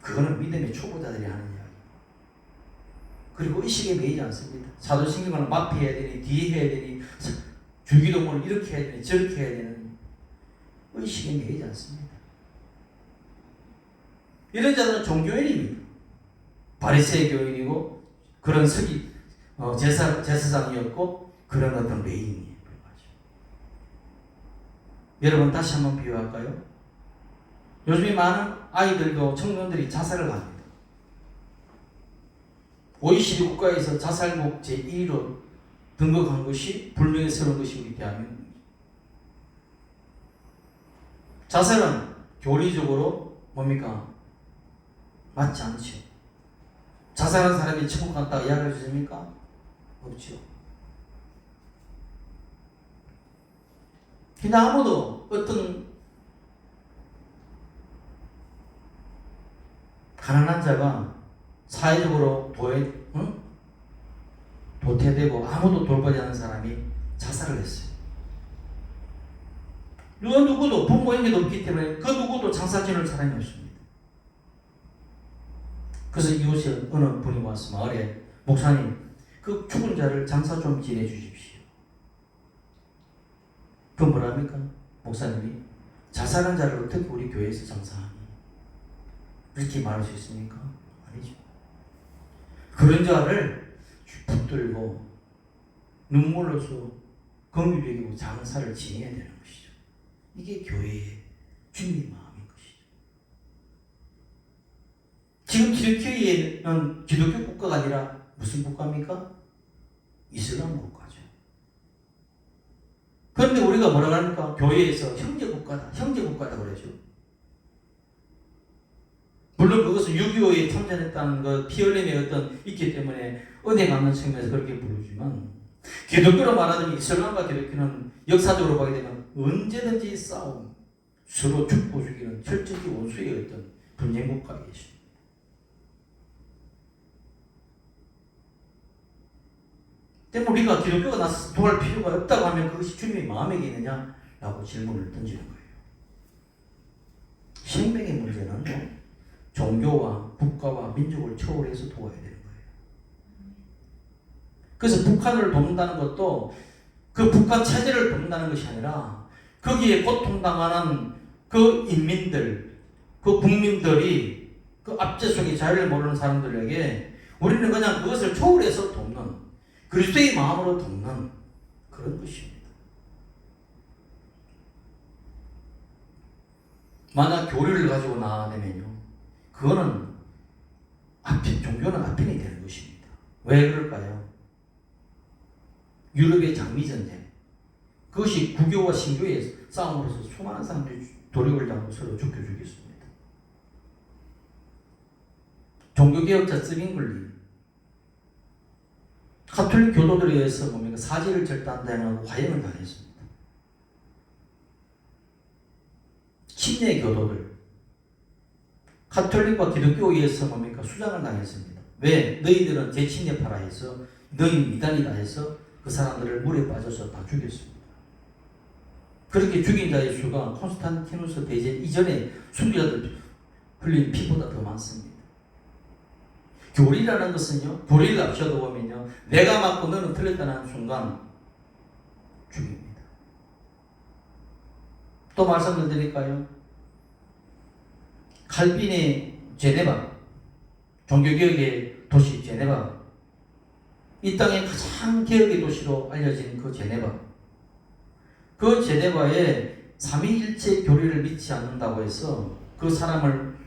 그거는 믿음의 초보자들이 하는 이야기. 그리고 의식에 매이지 않습니다. 사도신경을 앞에 해야 되니 뒤에 해야 되니 주기도문을 이렇게 해야 되니 저렇게 해야 되는 의식에 매이지 않습니다. 이런 자들은 종교인입니다. 바리새의 교인이고 그런 제사장이었고 그런 어떤 레인이에요. 여러분 다시 한번 비유할까요? 요즘에 많은 아이들도 청년들이 자살을 합니다. OECD 국가에서 자살국 제1위로 등극한 것이 불명예스러운 것이 우리 대한민국입니다. 자살은 교리적으로 뭡니까? 맞지 않죠. 자살한 사람이 천국 갔다가 이야기할 수 있습니까? 없죠. 근데 아무도 어떤 가난한 자가 사회적으로 도태되고 아무도 돌보지 않는 사람이 자살을 했어요. 그 누구도 부모님이 없기 때문에 그 누구도 장사 지낼 사람이 없습니다. 그래서 이웃에 어느 분이 와서 마을에 목사님 그 죽은 자를 장사 좀 지내 주십시오. 그 뭐랍니까? 목사님이 자살한 자를 어떻게 우리 교회에서 장사하니? 이렇게 말할 수 있습니까? 아니죠. 그런 자를 붙들고 눈물로서 긍휼히 장사를 지내야 되는 것이죠. 이게 교회의 주님의 마음인 것이죠. 지금 기독교회는 기독교 국가가 아니라 무슨 국가입니까? 이슬람 국가죠. 그런데 우리가 뭐라고 합니까? 교회에서 형제국가다, 형제국가다 그러죠. 물론 그것은 6.25에 참전했다는 것, 피 흘림의 어떤 있기 때문에 은혜 갚는 측면에서 그렇게 부르지만 기독교로 말하자면 이슬람과 기독교는 역사적으로 보게 되면 언제든지 싸움, 서로 죽고 죽이는 철저히 원수의 어떤 분쟁 국가에 계십니다. 때문에 우리가 기독교가 나서 도할 필요가 없다고 하면 그것이 주님의 마음에 있느냐라고 질문을 던지는 거예요. 생명의 문제는 종교와 국가와 민족을 초월해서 도와야 되는 거예요. 그래서 북한을 돕는다는 것도 그 북한 체제를 돕는다는 것이 아니라 거기에 고통당하는 그 인민들, 그 국민들이 그 압제속의 자유를 모르는 사람들에게 우리는 그냥 그것을 초월해서 돕는 그리스도의 마음으로 돕는 그런 것입니다. 만약 교리를 가지고 나아내면요, 그거는 종교는 아편이 되는 것입니다. 왜 그럴까요? 유럽의 장미전쟁, 그것이 구교와 신교의 싸움으로서 수많은 사람들이 도력을 잡고 서로 죽였습니다. 종교개혁자 스빙글리, 가톨릭 교도들에 의해서 사제를 절단당하고 화형을 당했습니다. 침례 교도들, 가톨릭과 기독교에 의해서 수장을 당했습니다. 왜? 너희들은 제침례파라 해서 너희 미단이다 해서 그 사람들을 물에 빠져서 다 죽였습니다. 그렇게 죽인 자의 수가 콘스탄티누스 대제 이전에 순교자들 흘린 피보다 더 많습니다. 교리라는 것은요, 교리를 앞서도 보면요, 내가 맞고 너는 틀렸다는 순간 죽입니다. 또 말씀을 드릴까요? 칼빈의 제네바, 종교개혁의 도시 제네바, 이 땅의 가장 개혁의 도시로 알려진 그 제네바, 그 제네바에 삼위일체 교리를 믿지 않는다고 해서 그 사람을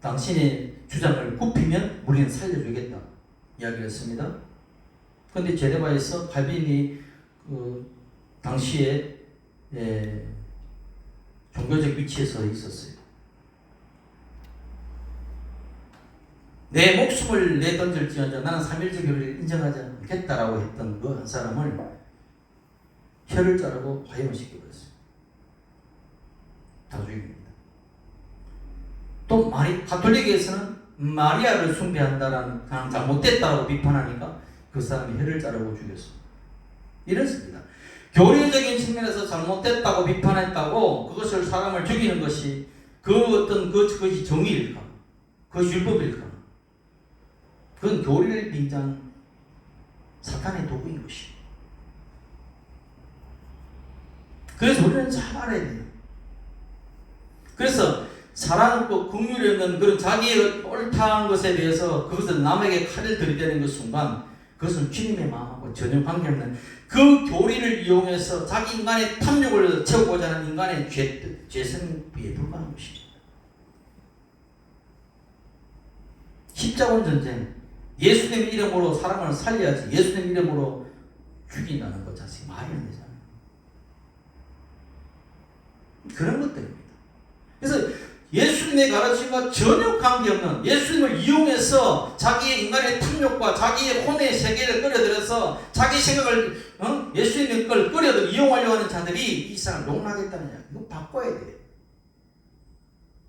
당신의 주장을 굽히면 우리는 살려주겠다 이야기를 했습니다. 그런데 제네바에서 칼빈이 당시에 종교적 위치에 서 있었어요. 내 목숨을 내던질지언정 나는 삼일체 교리를 인정하지 않겠다라고 했던 그 한 사람을 혀를 자르고 화형을 시켜버렸어요. 다 죽입니다. 또 가톨릭에서는 마리아를 숭배한다라는 그냥 잘못됐다고 비판하니까 그 사람이 혀를 자르고 죽였습니다. 이렇습니다. 교리적인 측면에서 잘못됐다고 비판했다고 그것을 사람을 죽이는 것이 그것이 정의일까? 그것이 율법일까? 그건 교리를 빙자한 사탄의 도구인 것입니다. 그래서 우리는 잘 알아야 돼요. 그래서 사랑과 긍휼이 없는 그런 자기의 옳다한 것에 대해서 그것을 남에게 칼을 들이대는 그 순간 그것은 주님의 마음하고 전혀 관계없는 그 교리를 이용해서 자기 인간의 탐욕을 채우고자 하는 인간의 죄성비에 불과한 것입니다. 십자군 전쟁, 예수님 이름으로 사람을 살려야지 예수님 이름으로 죽인다는 것 자체가 말이 안 되잖아요. 그런 것들입니다. 그래서 예수님의 가르침과 전혀 관계없는 예수님을 이용해서 자기의 인간의 탐욕과 자기의 혼의 세계를 끌어들여서 자기 생각을 예수님의 걸 끌어들 이용하려고 하는 자들이 이 세상을 농락했다는 이야기. 이거 바꿔야 돼요.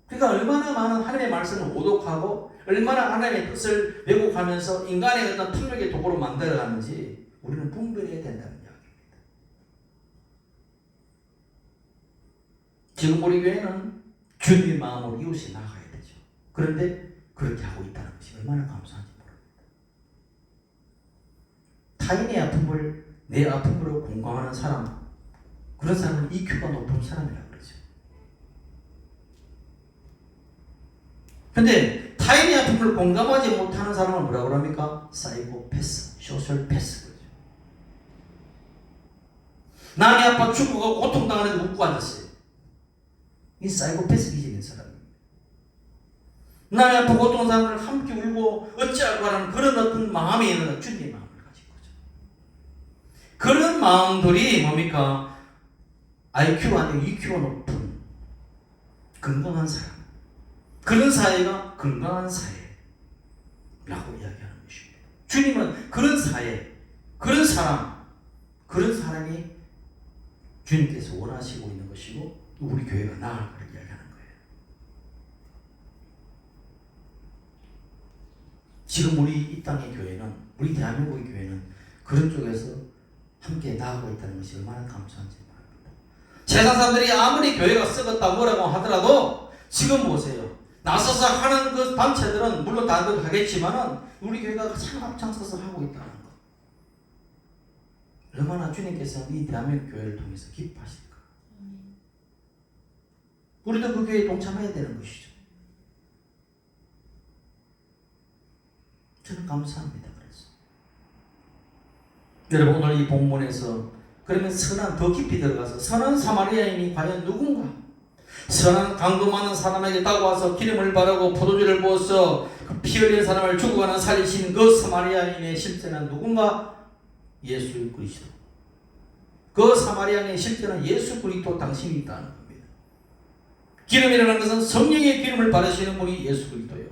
그러니까 얼마나 많은 하나님의 말씀을 오독하고 얼마나 하나님의 뜻을 왜곡하면서 인간의 어떤 탐욕의 도구로 만들어가는지 우리는 분별해야 된다는 이야기입니다. 지금 우리 교회는 주님의 마음으로 이웃에 나가야 되죠. 그런데 그렇게 하고 있다는 것이 얼마나 감사한지 모릅니다. 타인의 아픔을 내 아픔으로 공감하는 사람, 그런 사람은 EQ가 높은 사람이라고 그러죠. 그런데 타인의 아픔을 공감하지 못하는 사람은 뭐라고 합니까? 사이코패스, 소셜패스 그러죠. 남이 아파 죽고 고통당하는데 웃고 앉았어요. 이 사이코패스 기질인 사람입니다. 남이 아파 고통한 사람을 함께 울고 어찌할까 하는 그런 어떤 마음이 있는 주님의 마음을 가진 거죠. 그런 마음들이 뭡니까? IQ가 아니고 EQ가 높은 건강한 사람, 그런 사회가 건강한 사회라고 이야기하는 것입니다. 주님은 그런 사회, 그런 사람, 그런 사람이 주님께서 원하시고 있는 것이고 우리 교회가 나아갈 것을 이야기하는 거예요. 지금 우리 이 땅의 교회는, 우리 대한민국의 교회는 그런 쪽에서 함께 나아가고 있다는 것이 얼마나 감사한지 말합니다. 세상 사람들이 아무리 교회가 썩었다 뭐라고 하더라도 지금 보세요. 나서서 하는 그 단체들은 물론 다들 하겠지만은 우리 교회가 가장 앞장서서 하고 있다는 것. 얼마나 주님께서 이 대한민국 교회를 통해서 기뻐하실까. 우리도 그 교회에 동참해야 되는 것이죠. 저는 감사합니다. 그래서 여러분 오늘 이 본문에서 그러면 더 깊이 들어가서 선한 사마리아인이 과연 누군가? 선한 강도 많은 사람에게 다가와서 기름을 바르고 포도주를 부어서 그 피 흘린 사람을 죽어가는 살리신 그 사마리아인의 실제는 누군가? 예수 그리스도. 그 사마리아인의 실제는 예수 그리스도 당신이 있다는 겁니다. 기름이라는 것은 성령의 기름을 바르시는 분이 예수 그리스도예요.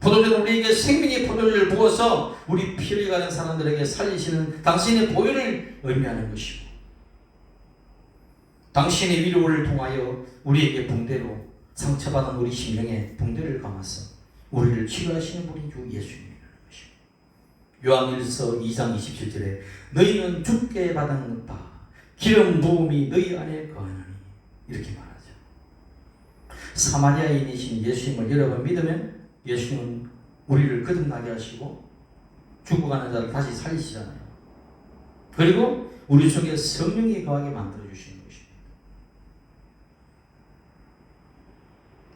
포도주는 우리에게 생명의 포도주를 부어서 우리 피 흘려가는 사람들에게 살리시는 당신의 보혈을 의미하는 것이고, 당신의 위로를 통하여 우리에게 붕대로 상처받은 우리 심령에 붕대를 감아서 우리를 치료하시는 분이 주 예수님이라는 것입니다. 요한일서 2장 27절에 너희는 주께 받은 바 기름 부음이 너희 안에 거하나니 이렇게 말하죠. 사마리아인이신 예수님을 여러분 믿으면 예수님은 우리를 거듭나게 하시고 죽어가는 자를 다시 살리시잖아요. 그리고 우리 속에 성령이 거하게 만들어주시는 것입니다.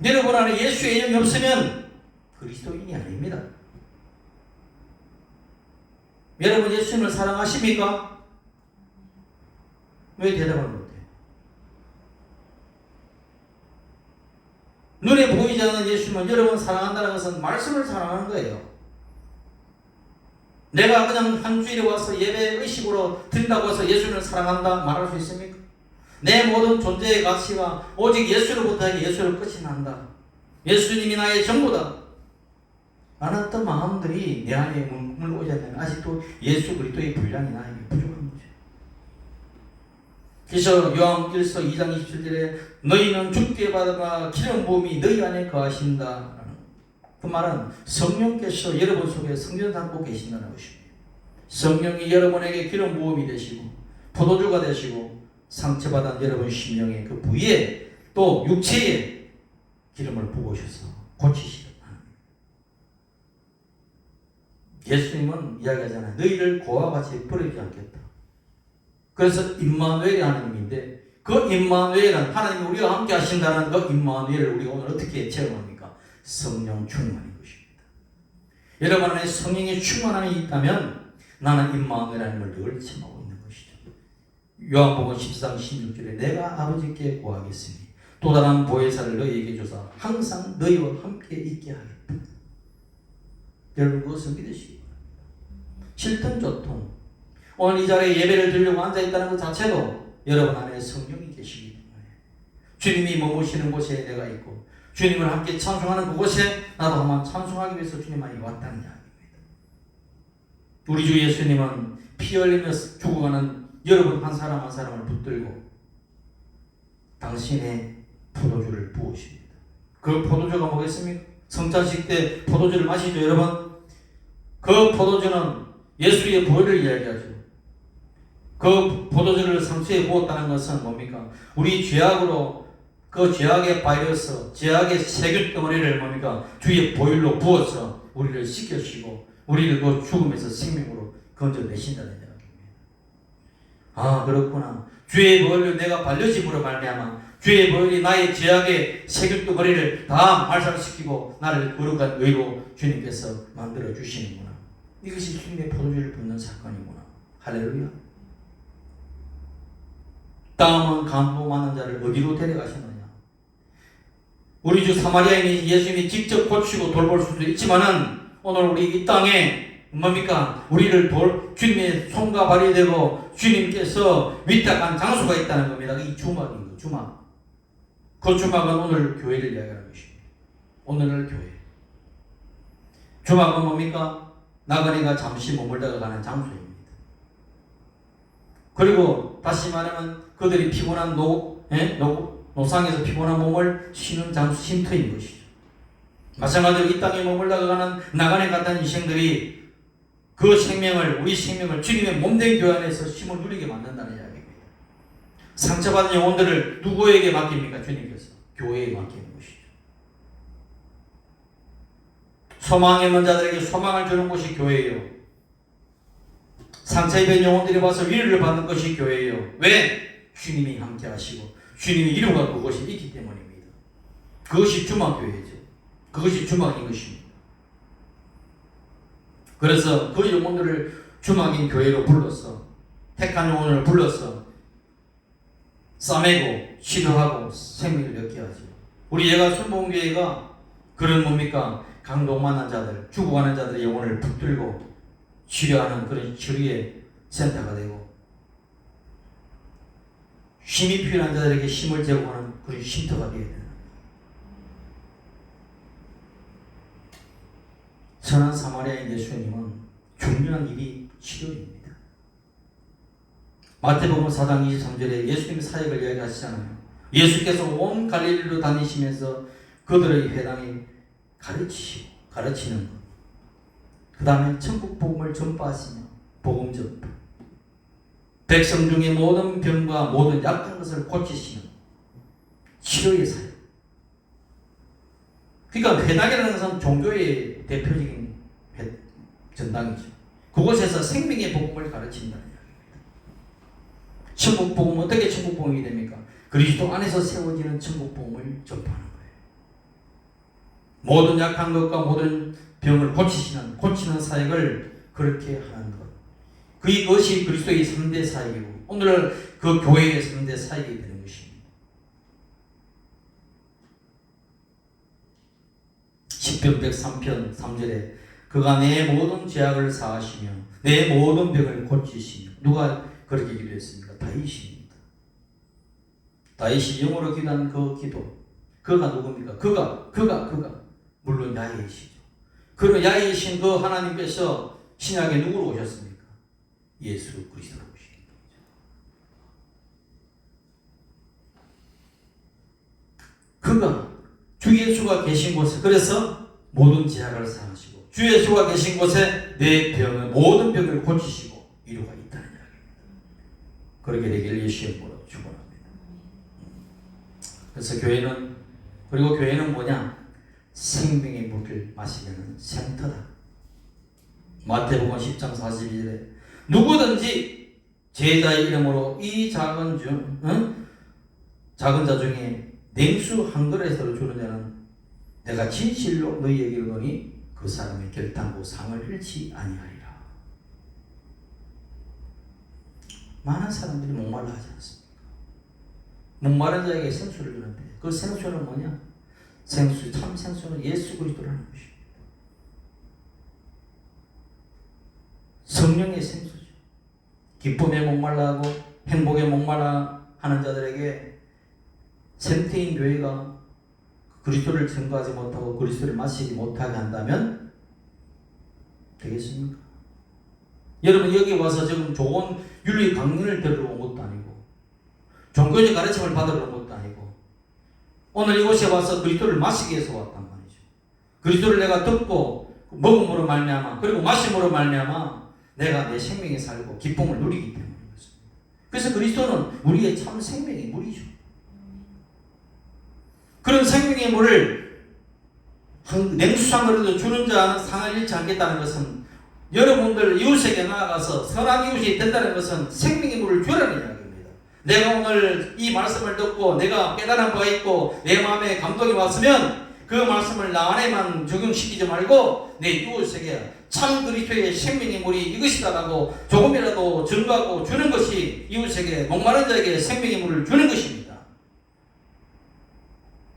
여러분 안에 예수의 영이 없으면 그리스도인이 아닙니다. 여러분 예수님을 사랑하십니까? 왜 대답을 못해요? 눈에 보이지 않는 예수님을 여러분 사랑한다는 것은 말씀을 사랑하는 거예요. 내가 그냥 한 주일에 와서 예배 의식으로 드린다고 해서 예수님을 사랑한다 말할 수 있습니까? 내 모든 존재의 가치가 오직 예수로부터 예수로 끝이 난다. 예수님이 나의 전부다. 라는 어떤 마음들이 내 안에 물오지 않으면 아직도 예수 그리스도의 분량이 나에게 부족한 거죠. 그래서 요한일서 2장 27절에 너희는 주께 받아가 기름 부음이 너희 안에 거하신다. 그 말은 성령께서 여러분 속에 성전 담고 계신다는 것입니다. 성령이 여러분에게 기름 부음이 되시고 포도주가 되시고 상처받은 여러분 심령의 그 부위에 또 육체에 기름을 부으셔서 고치시다. 예수님은 이야기하잖아요. 너희를 고와 같이 버리지 않겠다. 그래서 임마누엘이 하나님인데 그 임마누엘은 하나님이 우리와 함께 하신다는 그 임마누엘을 우리가 오늘 어떻게 체험합니까? 성령 충만인 것입니다. 여러분 안에 성령의 충만함이 있다면 나는 임마누엘이라는 걸 늘 체험하고 있는 것이죠. 요한복음 14장 16절에 내가 아버지께 구하겠으니 또 다른 보혜사를 너희에게 주사 항상 너희와 함께 있게 하겠다. 여러분 그것을 믿으시기 바랍니다. 싫든 좋든 오늘 이 자리에 예배를 드리려고 앉아있다는 것 자체도 여러분 안에 성령이 계시기 때문에 주님이 머무시는 곳에 내가 있고 주님을 함께 찬송하는 그곳에 나도 한번 찬송하기 위해서 주님 안에 왔다는 이야기입니다. 우리 주 예수님은 피 흘리며 죽어가는 여러분 한 사람 한 사람을 붙들고 당신의 포도주를 부으십니다. 그 포도주가 뭐겠습니까? 성찬식 때 포도주를 마시죠 여러분. 그 포도주는 예수의 보혈을 이야기하죠. 그 포도주를 상수에 부었다는 것은 뭡니까? 우리 죄악으로 그 죄악의 바이러스, 죄악의 세균 덩어리를 뭡니까? 주의 보혈로 부어서 우리를 씻겨주시고 우리를 그 죽음에서 생명으로 건져내신다는 이야기입니다. 아 그렇구나. 주의 보혈로 내가 반려집으로 말미암아 주의 보혈이 나의 죄악의 세균 덩어리를 다 말살시키고 나를 거룩한 의로 주님께서 만들어 주시는구나. 이것이 주님의 포도주를 붓는 사건이구나. 할렐루야. 다음은 간부 많은 자를 어디로 데려가시느냐. 우리 주 사마리아인이 예수님이 직접 고치고 돌볼 수도 있지만은 오늘 우리 이 땅에 뭡니까? 우리를 주님의 손과 발이 되고 주님께서 위탁한 장소가 있다는 겁니다. 이 주막인 거, 주막. 그 주막은 오늘 교회를 이야기하는 것입니다. 오늘날 교회. 주막은 뭡니까? 나그네가 잠시 머물다가 가는 장소입니다. 그리고 다시 말하면 그들이 피곤한 노상에서 피곤한 몸을 쉬는 장소, 쉼터인 것이죠. 마찬가지로 이 땅에 머물다가 가는 나그네 같은 인생들이 그 생명을, 우리 생명을 주님의 몸된 교회 안에서 힘을 누리게 만든다는 이야기입니다. 상처받은 영혼들을 누구에게 맡깁니까? 주님께서 교회에 맡기는 것이죠. 소망 없는 자들에게 소망을 주는 것이 교회예요. 상처 입은 영혼들이 와서 위로를 받는 것이 교회예요. 왜? 주님이 함께 하시고 주님이 이루가 그것이 있기 때문입니다. 그것이 주막교회죠. 그것이 주막인 것입니다. 그래서 그 영혼들을 주막인 교회로 불러서 택한 영혼을 불러서 싸매고 치료하고 생명을 얻게 하죠. 우리 예가 순복음교회가 그런 뭡니까? 강동만한 자들, 죽어가는 자들의 영혼을 붙들고 치료하는 그런 치료의 센터가 되고 힘이 필요한 자들에게 힘을 제공하는 그런 쉼터가 되어야 되는 선한 사마리아인 예수님은 중요한 일이 치료입니다. 마태복음 4장 23절에 예수님의 사역을 이야기하시잖아요. 예수께서 온 갈릴리로 다니시면서 그들의 회당에 가르치는 것. 그 다음에 천국 복음을 전파하시며 복음 전파. 백성 중에 모든 병과 모든 약한 것을 고치시는 치료의 사역. 그러니까 회당이라는 것은 종교의 대표적인 전당이죠. 그곳에서 생명의 복음을 가르친다는 이야기입니다. 천국 복음은 어떻게 천국 복음이 됩니까? 그리스도 안에서 세워지는 천국 복음을 전파하는 거예요. 모든 약한 것과 모든 병을 고치는 사역을 그렇게 하는 것. 그것이 그리스도의 3대 사역이고 오늘날 그 교회의 3대 사역이 되는 것입니다. 시편 103편 3절에 그가 내 모든 죄악을 사하시며 내 모든 병을 고치시며 누가 그렇게 기도했습니까? 다윗입니다. 다윗이 영어로 기도한 그 기도. 그가 누굽니까? 그가 물론 야훼이시죠. 그러면 야훼이신 그 하나님께서 신약에 누구로 오셨습니까? 예수 그리스도로 오신 거죠. 그가 주 예수가 계신 곳에 그래서 모든 죄악을 사하시고 주 예수가 계신 곳에 내 병을 모든 병을 고치시고 이루가 있다는 이야기입니다. 그렇게 되길 예수의 이름으로 축원합니다. 그래서 교회는 뭐냐? 생명의 물을 마시려는 센터다. 마태복음 10장 42절에 누구든지 제자의 이름으로 이 작은 작은 자 중에 냉수 한 그릇으로 주는 자는 내가 진실로 너희에게 이르노니 그 사람의 결단고 상을 잃지 아니하리라. 많은 사람들이 목말라 하지 않습니까? 목마른 자에게 생수를 주는데 그 생수는 뭐냐? 생수, 참 생수는 예수 그리스도라는 것입니다. 성령의 생수죠. 기쁨에 목말라 하고 행복에 목말라 하는 자들에게 샘태인 교회가 그리스도를 증거하지 못하고 그리스도를 마시지 못하게 한다면 되겠습니까? 여러분 여기 와서 지금 좋은 윤리 강론을 들으러 온 것도 아니고 종교적 가르침을 받으러 온 것도 아니고 오늘 이곳에 와서 그리스도를 마시기 위해서 왔단 말이죠. 그리스도를 내가 듣고 먹음으로 말미암아 그리고 마심으로 말미암아 내가 내 생명에 살고 기쁨을 누리기 때문에 그렇습니다. 그래서 그리스도는 우리의 참 생명의 물이죠. 그런 생명의 물을 냉수 한 그릇 주는 자는 상을 잃지 않겠다는 것은 여러분들 이웃에게 나아가서 선한 이웃이 된다는 것은 생명의 물을 주라는 이야기입니다. 내가 오늘 이 말씀을 듣고 내가 깨달은 바가 있고 내 마음에 감동이 왔으면 그 말씀을 나 안에만 적용시키지 말고 내 이웃에게 참 그리스도의 생명의 물이 이것이다라고 조금이라도 증거하고 주는 것이 이웃에게 목마른 자에게 생명의 물을 주는 것입니다.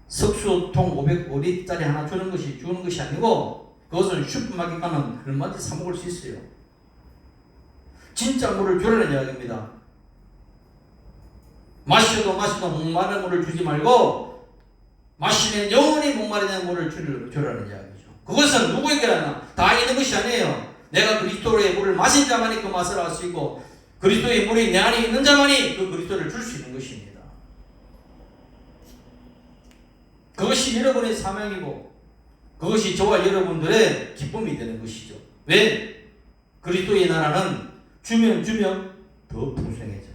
석수통 500리터짜리 하나 주는 것이 아니고 그것은 슈퍼마켓 가면 얼마든지 사 먹을 수 있어요. 진짜 물을 주라는 이야기입니다. 마셔도 목마른 물을 주지 말고 마시면 영원히 목마르는 물을 주라는 이야기죠. 그것은 누구에게나 다 있는 것이 아니에요. 내가 그리스도의 물을 마신 자만이 그 맛을 알 수 있고 그리스도의 물이 내 안에 있는 자만이 그 그리스도를 줄 수 있는 것입니다. 그것이 여러분의 사명이고 그것이 저와 여러분들의 기쁨이 되는 것이죠. 왜? 그리스도의 나라는 주면 더 풍성해져.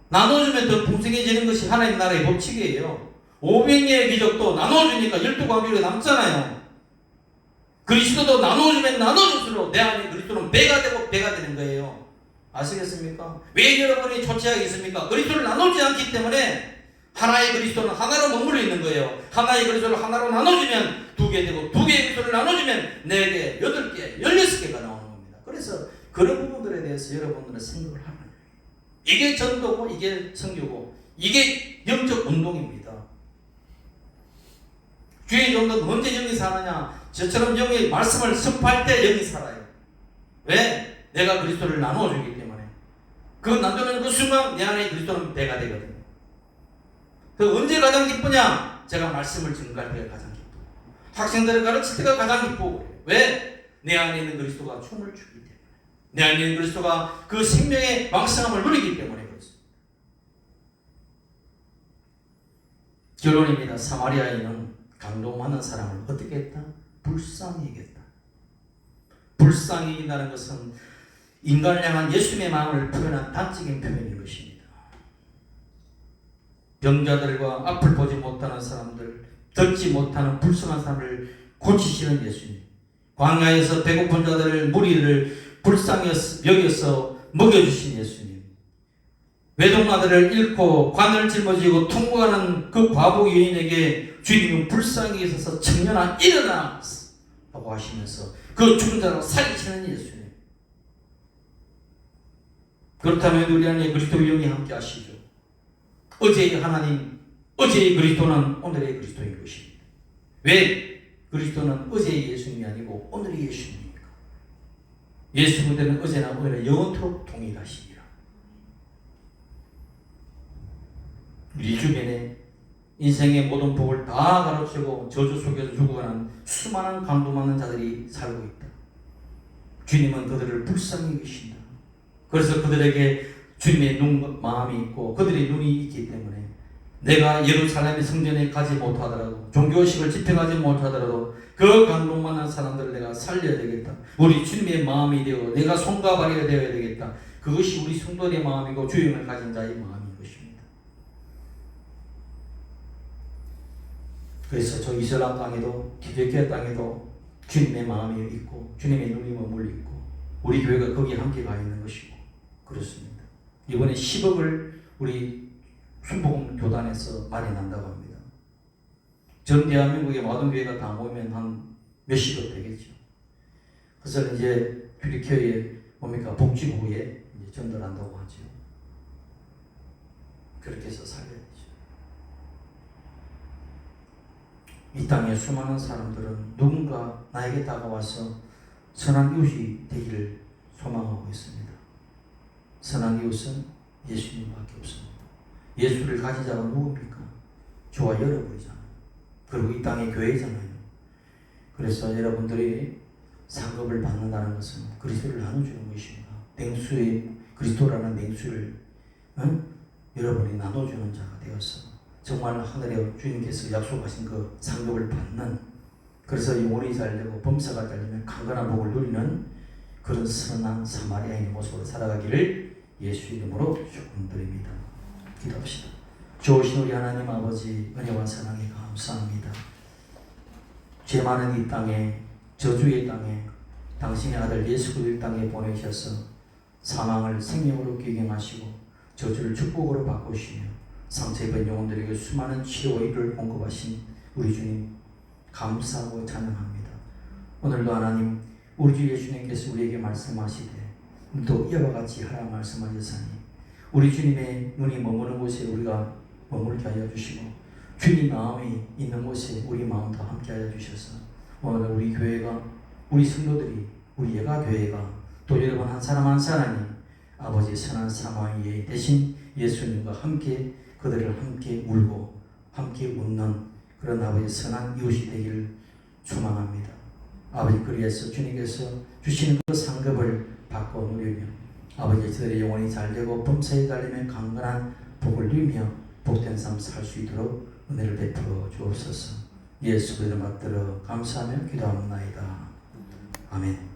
나눠주면 더 풍성해지는 것이 하나님 나라의 법칙이에요. 500개의 기적도 나눠주니까 12광주리가 남잖아요. 그리스도도 나눠주면 나눠줄수록 내 안에 그리스도는 배가 되고 배가 되는 거예요. 아시겠습니까? 왜 여러분이 초췌하겠습니까? 그리스도를 나누지 않기 때문에 하나의 그리스도는 하나로 머물러 있는 거예요. 하나의 그리스도를 하나로 나눠주면 2개 되고 2개의 그리스도를 나눠주면 4개, 8개, 16개가 나오는 겁니다. 그래서 그런 부분들에 대해서 여러분들은 생각을 하는 거예요. 이게 전도고 이게 선교고 이게 영적 운동입니다. 주의 종도는 언제 영이 사느냐? 저처럼 영의 말씀을 선포할 때 영이 살아요. 왜? 내가 그리스도를 나누어주기 때문에. 그 나누는 그 순간 내 안에 그리스도는 배가 되거든요. 그 언제 가장 기쁘냐? 제가 말씀을 증거할 때가 가장 기쁘고 학생들을 가르칠 때가 가장 기쁘고. 왜? 내 안에 있는 그리스도가 춤을 추기 때문에. 내 안에 있는 그리스도가 그 생명의 왕성함을 누리기 때문에 그렇습니다. 결론입니다. 사마리아인은 강동하는 사람을 어떻게 했다? 불쌍히 여겼다. 불쌍히 여긴다는 것은 인간을 향한 예수님의 마음을 표현한 단적인 표현인 것입니다. 병자들과 앞을 보지 못하는 사람들, 듣지 못하는 불쌍한 사람을 고치시는 예수님. 광야에서 배고픈 자들을 무리를 불쌍히 여겨서 먹여주신 예수님. 외동아들을 잃고 관을 짊어지고 통곡하는 그 과부 여인에게 주님은 불쌍히 있어서 청년아 일어나 라고 하시면서 그 죽은 자를 살리시는 예수님. 그렇다면 우리 안에 그리스도의 영이 함께 하시죠. 어제의 하나님, 어제의 그리스도는 오늘의 그리스도인 것입니다. 왜? 그리스도는 어제의 예수님이 아니고 오늘의 예수님입니까? 예수 그대는 어제나 오늘나 영원토록 동일하시니라. 우리 주변에 인생의 모든 복을 다 가로채고 저주 속에서 죽어가는 수많은 강도많은 자들이 살고 있다. 주님은 그들을 불쌍히 여기신다. 그래서 그들에게 주님의 마음이 있고 그들의 눈이 있기 때문에 내가 예루살렘의 성전에 가지 못하더라도 종교식을 집행하지 못하더라도 그 강동만한 사람들을 내가 살려야 되겠다. 우리 주님의 마음이 되어 내가 손과 발이 되어야 되겠다. 그것이 우리 성도의 마음이고 주님을 가진 자의 마음인 것입니다. 그래서 저 이슬람 땅에도 기독교 땅에도 주님의 마음이 있고 주님의 눈이 머물러 있고 우리 교회가 거기에 함께 가 있는 것이고 그렇습니다. 이번에 10억을 우리 순복음 교단에서 말이 난다고 합니다. 전 대한민국의 모든 교회가 다 모이면 한 몇십억 되겠죠. 그래서 이제 주리교회 뭡니까 복지부에 이제 전달한다고 하죠. 그렇게 해서 살려야 되죠. 이 땅에 수많은 사람들은 누군가 나에게 다가와서 선한 이웃이 되기를 소망하고 있습니다. 선한 이웃은 예수님밖에 없습니다. 예수를 가진 자가 누굽니까? 저와 여러분이잖아요. 그리고 이 땅의 교회잖아요. 그래서 여러분들이 상급을 받는다는 것은 그리스도를 나눠주는 것입니다. 냉수의 그리스도라는 냉수를 여러분이 나눠주는 자가 되어서 정말 하늘에 주님께서 약속하신 그 상급을 받는, 그래서 영혼이 잘되고 범사가 잘되면 강건한 복을 누리는 그런 선한 사마리아인의 모습으로 살아가기를 예수 이름으로 축원드립니다. 기도합시다. 좋으신 우리 하나님 아버지, 은혜와 사랑에 감사합니다. 죄 많은 이 땅에, 저주의 땅에 당신의 아들 예수 그리스도를 땅에 보내셔서 사망을 생명으로 귀경하시고 저주를 축복으로 바꾸시며 상처 입은 영혼들에게 수많은 치료와 위로를 공급하신 우리 주님 감사하고 찬양합니다. 오늘도 하나님 우리 주 예수님께서 우리에게 말씀하시되 또 이와 같이 하라 말씀하셨으니 우리 주님의 눈이 머무는 곳에 우리가 머물게 하여 주시고 주님 마음이 있는 곳에 우리 마음도 함께 하여 주셔서 오늘 우리 교회가, 우리 성도들이, 우리 예가교회가 또 여러분 한 사람 한 사람이 아버지 선한 사마리아 대신 예수님과 함께 그들을 함께 울고 함께 웃는 그런 아버지 선한 이웃이 되기를 소망합니다. 아버지 그리해서 주님께서 주시는 그 상급을 받고 누리며 아버지 저들의 영혼이 잘되고 범사에 달리며 강건한 복을 누리며 복된 삶 살 수 있도록 은혜를 베풀어 주옵소서. 예수 그리스도 받들어 감사하며 기도합나이다. 아멘.